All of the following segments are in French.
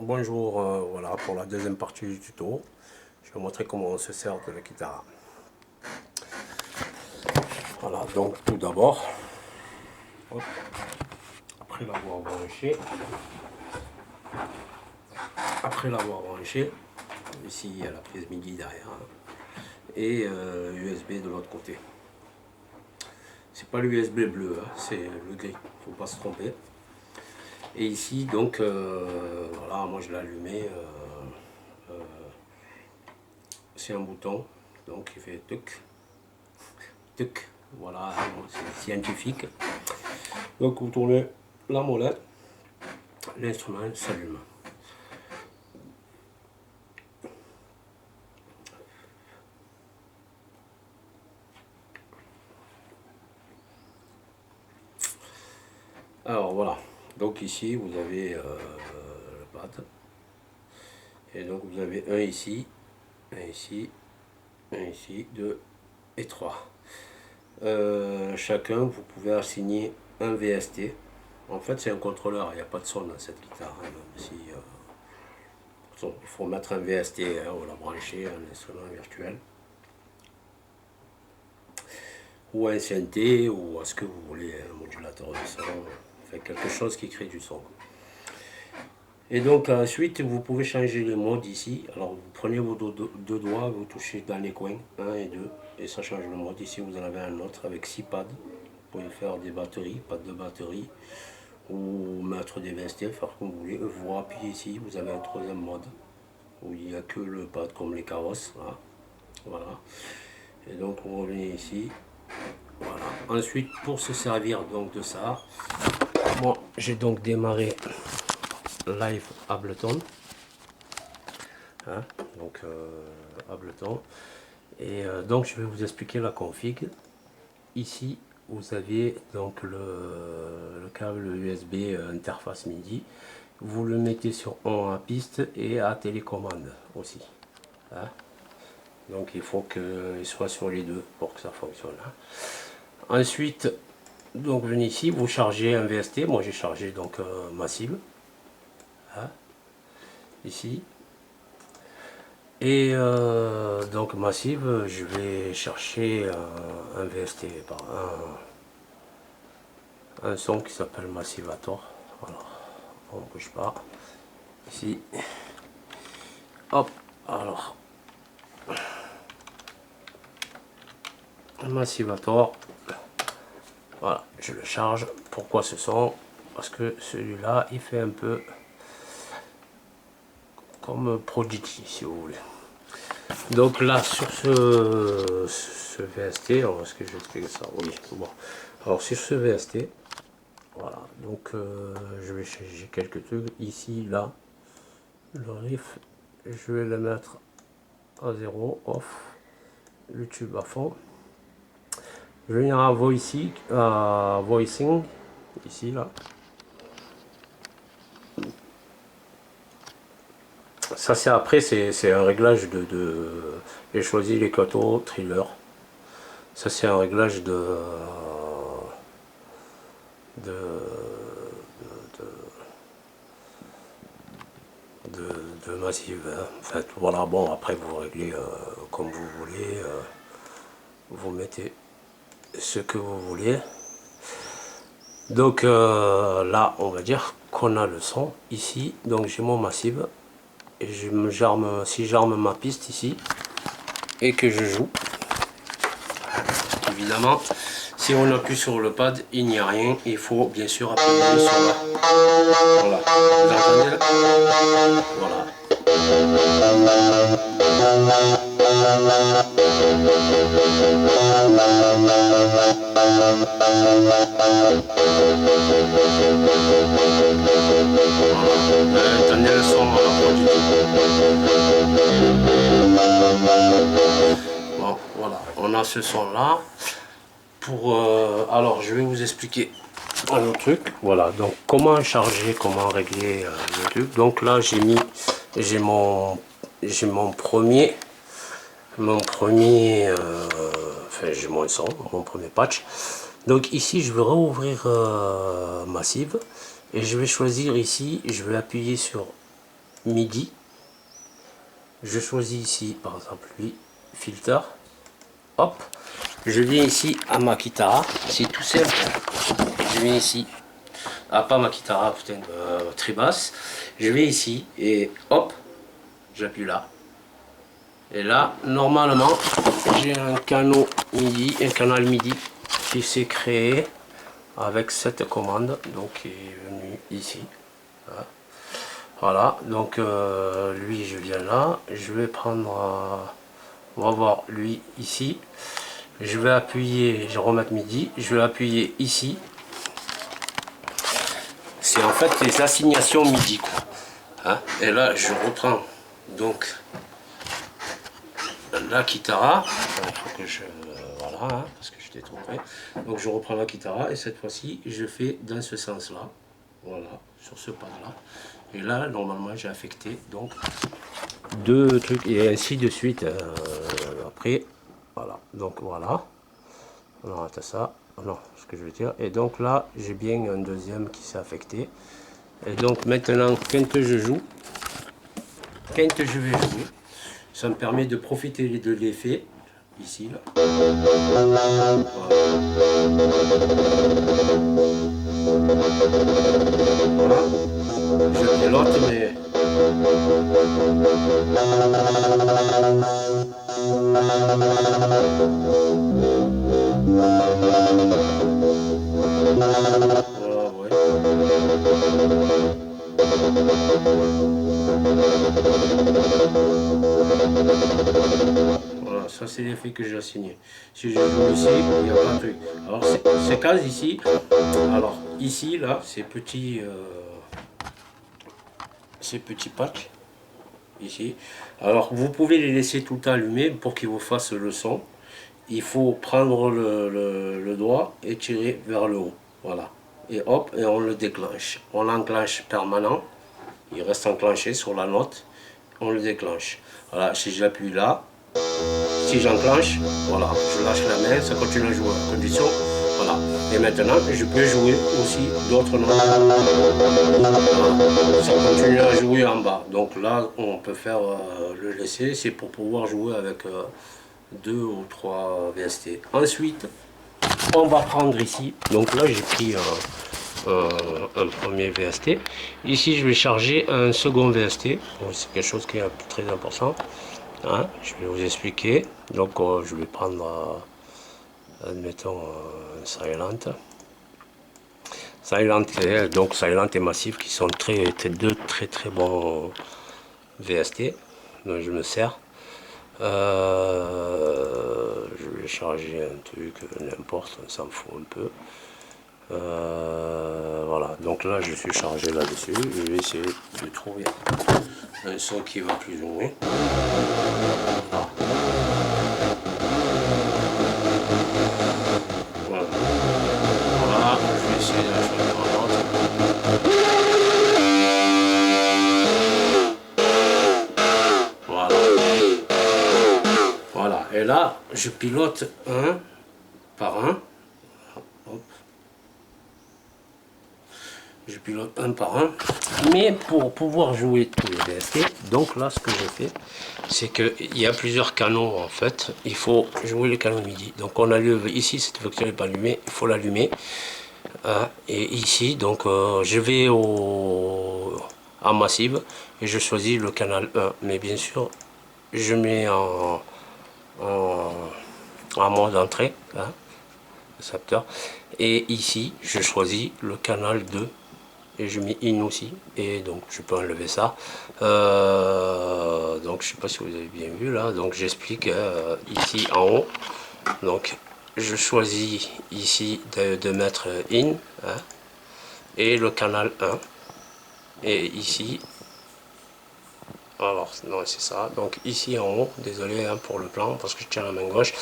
Bonjour, voilà pour la deuxième partie du tuto. Je vais vous montrer comment on se sert de la guitare. Voilà, donc tout d'abord, après l'avoir branché, ici il y a la prise MIDI derrière et USB de l'autre côté. C'est pas l'USB bleu, hein, c'est le gris, faut pas se tromper. Et ici donc voilà, moi je l'ai allumé. C'est un bouton donc il fait tuc tuc, voilà, c'est scientifique. Donc vous tournez la molette, l'instrument s'allume. Alors voilà, donc ici vous avez le pad, et donc vous avez un ici, un ici, un ici, deux et trois. Chacun vous pouvez assigner un VST. En fait c'est un contrôleur, il n'y a pas de son dans cette guitare, hein, même si il faut mettre un VST, hein, ou la brancher, un instrument virtuel. Ou un synthé, ou ce que vous voulez, un modulateur de son, enfin quelque chose qui crée du son. Et donc ensuite vous pouvez changer les modes ici. Alors vous prenez vos deux doigts, vous touchez dans les coins, 1 et 2, et ça change le mode. Ici vous en avez un autre avec 6 pads. Vous pouvez faire des batteries, pads de batterie, ou mettre des VST, faire comme vous voulez. Vous appuyez ici, vous avez un troisième mode, où il n'y a que le pad comme les carrosses. Là. Voilà. Et donc vous revenez ici. Voilà. Ensuite, pour se servir donc de ça, moi j'ai donc démarré Live Ableton, hein, donc Ableton, et donc je vais vous expliquer la config. Ici vous avez donc le câble USB interface MIDI, vous le mettez sur on à piste et à télécommande aussi, hein. Donc il faut qu'il soit sur les deux pour que ça fonctionne, hein. Ensuite, donc venez ici, vous chargez un VST. Moi j'ai chargé donc Massive, hein, ici. Et donc Massive, je vais chercher un VST, un son qui s'appelle Massivator. Alors, on ne bouge pas. Ici, hop, alors, Massivator. Voilà, je le charge. Pourquoi ce son? Parce que celui-là, il fait un peu comme Prodigy, si vous voulez. Donc là, sur ce VST, alors est-ce que je vais expliquer ça? Oui, bon. Alors sur ce VST, voilà, donc j'ai quelques trucs. Ici, là, le riff, je vais le mettre à 0, off, le tube à fond. Je vais venir à voicing, ici, là. Ça c'est après, c'est un réglage j'ai choisi les Kato Thriller. Ça c'est un réglage de, de Massive, hein. En fait, voilà, bon, après vous réglez comme vous voulez, vous mettez ce que vous voulez. Donc là, on va dire qu'on a le son ici, donc j'ai mon Massive, et si j'arme ma piste ici, et que je joue, évidemment, si on appuie sur le pad, il n'y a rien, il faut bien sûr appuyer sur la... Voilà, vous entendez là? Voilà. Attendez le son, bon, voilà, on a ce son là. Alors je vais vous expliquer un autre truc. Voilà, donc comment charger, comment régler le truc. Donc là j'ai mon premier enfin j'ai mon son, mon premier patch. Donc ici je vais rouvrir Massive, et je vais choisir ici, je vais appuyer sur MIDI. Je choisis ici par exemple lui, filter. Hop, je viens ici à ma Kitara, c'est tout simple. Je viens ici, pas ma Kitara, putain, très basse. Je vais ici et hop, j'appuie là. Et là, normalement, j'ai un canal MIDI qui s'est créé avec cette commande, donc qui est venu ici. Voilà, donc lui, je viens là, je vais prendre, on va voir lui ici. Je vais appuyer, je vais remettre MIDI, je vais appuyer ici. C'est en fait les assignations MIDI, quoi. Hein? Et là, je reprends donc la Kitara. Il faut que je... voilà, hein, parce que je t'ai trompé. Donc je reprends la Kitara et cette fois-ci, je fais dans ce sens-là. Voilà, sur ce pad-là. Et là, normalement, j'ai affecté donc deux trucs et ainsi de suite. Après, voilà. Donc voilà. On arrête ça. Non, ce que je veux dire. Et donc là, j'ai bien un deuxième qui s'est affecté. Et donc maintenant, quand je joue, quand je vais jouer, ça me permet de profiter de l'effet ici là. Voilà. Je pilote mais voilà, ouais. Voilà, ça c'est l'effet que j'ai assigné. Si je joue ici, il n'y a pas de truc. Alors ces cases ici, alors ici là, ces petits packs ici. Alors vous pouvez les laisser tout le temps allumés pour qu'ils vous fassent le son. Il faut prendre le doigt et tirer vers le haut. Voilà. Et hop, et on le déclenche. On l'enclenche permanent. Il reste enclenché sur la note. On le déclenche. Voilà, si j'appuie là, si j'enclenche, voilà, je lâche la main, ça continue à jouer en condition. Voilà. Et maintenant, je peux jouer aussi d'autres notes. Voilà. Ça continue à jouer en bas. Donc là, on peut faire le laisser. C'est pour pouvoir jouer avec 2 ou 3 VST. Ensuite, on va prendre ici. Donc là, j'ai pris un premier VST. Ici, je vais charger un second VST. C'est quelque chose qui est très important. Hein, je vais vous expliquer. Donc, je vais prendre, admettons, un Silent. Silent et Massif qui sont deux très bons VST. Donc, je me sers. Je vais charger un truc, n'importe, on s'en fout un peu. Voilà, donc là je suis chargé là-dessus. Je vais essayer de trouver un son qui va plus ou moins. Voilà. Voilà, je vais essayer de la choisir en autre. Voilà. Voilà, et là je pilote un par un. Hop. Je pilote un par un, mais pour pouvoir jouer tous les VST, donc là ce que je fais, c'est qu'il y a plusieurs canaux en fait, il faut jouer le canal MIDI. Donc on allume ici, cette facture n'est pas allumée, il faut l'allumer. Et ici, donc je vais à Massive et je choisis le canal 1, mais bien sûr je mets en mode entrée, hein, le capteur, et ici je choisis le canal 2. Et je mets in aussi, et donc je peux enlever ça. Donc je sais pas si vous avez bien vu là, donc j'explique ici en haut. Donc je choisis ici de mettre in, hein, et le canal 1. Et ici, alors non c'est ça, donc ici en haut, désolé hein, pour le plan parce que je tiens la main gauche.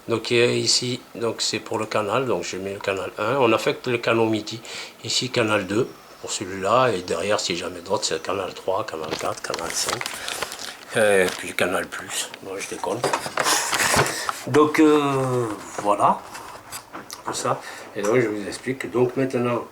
Donc ici, donc c'est pour le canal, donc je mets le canal 1. On affecte le canal MIDI, ici canal 2. Pour celui-là, et derrière si jamais d'autres c'est canal 3, canal 4, canal 5 et puis canal plus, moi je déconne. Donc voilà tout ça, et donc je vous explique. Donc maintenant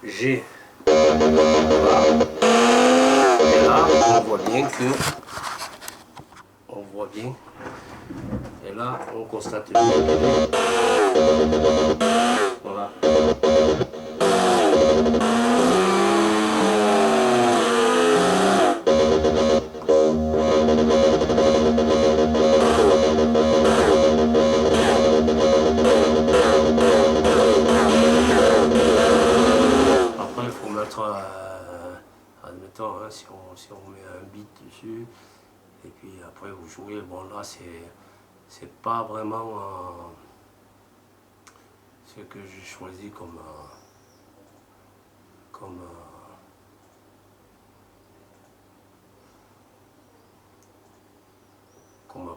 j'ai voilà. Et là on voit bien que... On voit bien. Et là, on constate bien. Voilà. Après, il faut mettre, admettons, hein, si on met un beat dessus, et puis après vous jouez, bon là c'est pas vraiment ce que j'ai choisi comme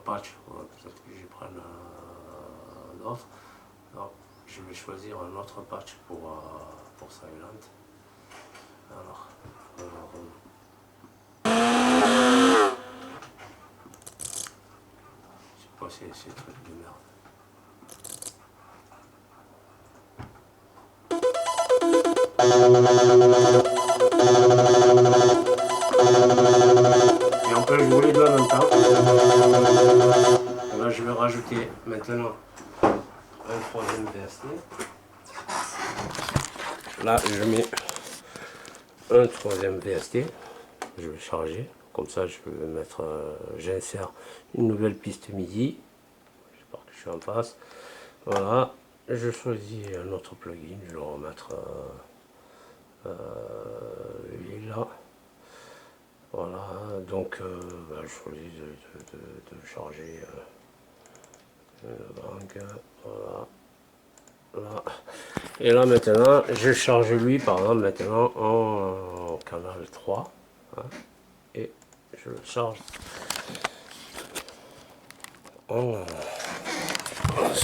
patch. Peut-être que je prends d'autres. Alors je vais choisir un autre patch pour Silent. Alors je sais pas si c'est truc de merde. Et on peut jouer les deux en même temps. Et là je vais rajouter maintenant un troisième VST. Là je mets un troisième VST. Je vais charger. Comme ça je vais mettre, j'insère une nouvelle piste MIDI. J'espère que je suis en face. Voilà. Je choisis un autre plugin. Je vais le remettre là. Voilà, donc je choisis de charger le banque, voilà, là. Et là maintenant, je charge lui par exemple maintenant en canal 3, hein, et je le charge en